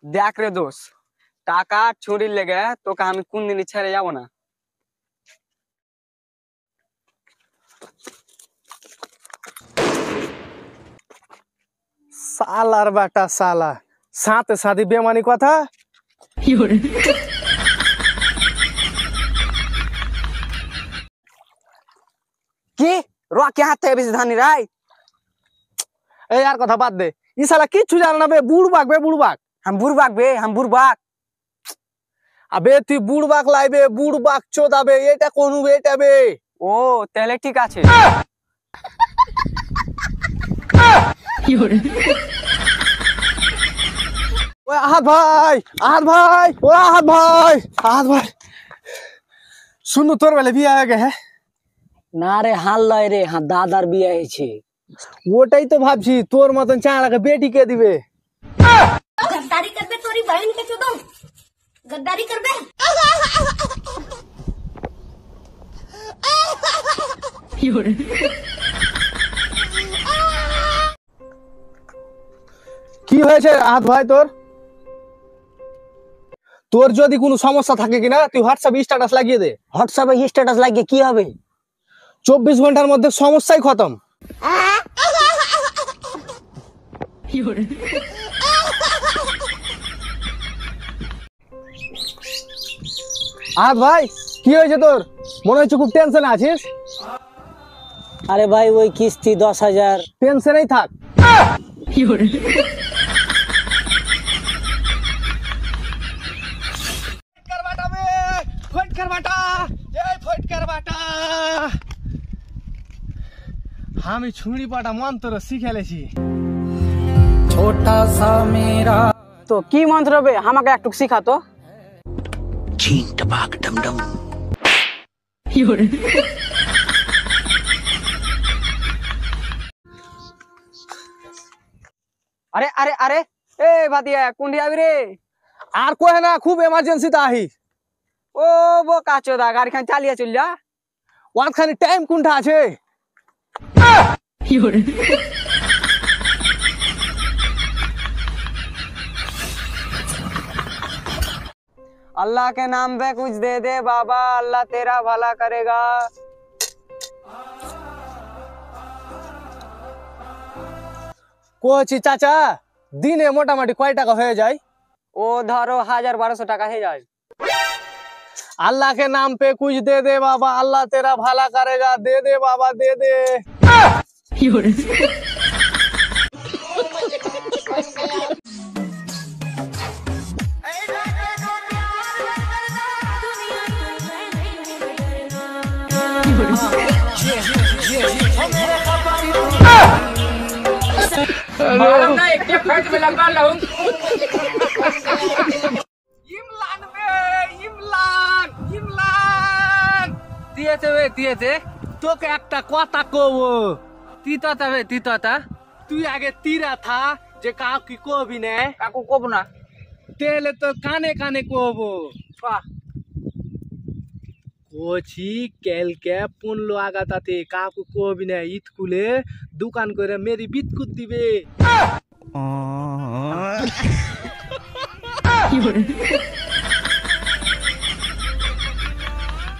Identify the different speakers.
Speaker 1: দেখ রে দোষ, টাকা চুরির লেগে তোকে আমি কোনদিনই ছেড়ে যাব না।
Speaker 2: सालार बेटा साला साथ साथी बेमानी कथा
Speaker 1: কি র কে হাত থেকে বেশি ধানি রাই?
Speaker 2: ए यार कथा बात दे ई साला किच्छु जाने ना बे बुड़बाक
Speaker 1: हम बुरबाक बे, हम बुरबाक।
Speaker 2: अबे तु बुड़बाक लाइबे बुड़बाक चोदाबे एटा कोनु बेटा बे
Speaker 1: ও তাহলে ঠিক আছে।
Speaker 2: ओए आहत भाई ओ आहत भाई सुनु तोर बेले बिया হয়ে গেছে
Speaker 1: না রে হাল লয় রে, হ্যাঁ দাদার বিয়ে হয়েছে।
Speaker 2: ওটাই তো ভাবছি তোর মতন চাঁড়াকে বেটি কে দিবে।
Speaker 3: गद्दारी कर बे तोरी बहन के चोदो गद्दारी कर बे
Speaker 2: কি হয়েছে आहत ভাই তোর যদি কোনো সমস্যা থাকে কিনা তুই হোয়াটসঅ্যাপ স্ট্যাটাস লাগিয়ে দে।
Speaker 1: হোয়াটসঅ্যাপে স্ট্যাটাস লাগিয়ে কি হবে?
Speaker 2: 24 ঘন্টার মধ্যে সমস্যাই খতম। आहत ভাই কি হয়েছে তোর? মনে হচ্ছে খুব টেনশনে আছিস।
Speaker 1: আরে ভাই ওই কিস্তি 10,000।
Speaker 2: টেনশনেই থাক। আমি ছুঁড়ি পাটা মন্ত্র শিখে লেছি। ছোটা সা মেরা
Speaker 1: তো কি মন্ত্র হবে আমাকে একটু শিখা তো। আরে আরে আরে এ ভাতিয়া কোনটি আবি রে?
Speaker 2: আর কহে না খুব এমার্জেন্সি তা আহি।
Speaker 1: ও বো কাচোদা গাড়ি খান চালিয়ে চল যা।
Speaker 2: ওয়ান খানি টাইম কোনটা আছে?
Speaker 1: अल्लाह के नाम पे कुछ दे दे बाबा, अल्लाह तेरा भला करेगा।
Speaker 2: কোচি চাচা দিনে মোটামুটি কয় টাকা হয়ে যায়?
Speaker 1: ও ধরো 1000-1200 টাকা হয়ে যায়।
Speaker 2: अल्लाह के नाम पे कुछ दे दे बाबा, अल्लाह तेरा भला करेगा, दे दे बाबा दे दे। দিয়েছে তোকে একটা কথা কব।
Speaker 1: তিতাতা বে তিতাতা,
Speaker 2: তুই আগে তীরা থা যে কাউকে কবি না।
Speaker 1: কাকু কব না
Speaker 2: তেলে তো কানে কানে কব। কোচি কেলকে 15 আগাতাতে কাকু কবি না ইতকুলে দোকান করে মেরি বিতকুত দিবে।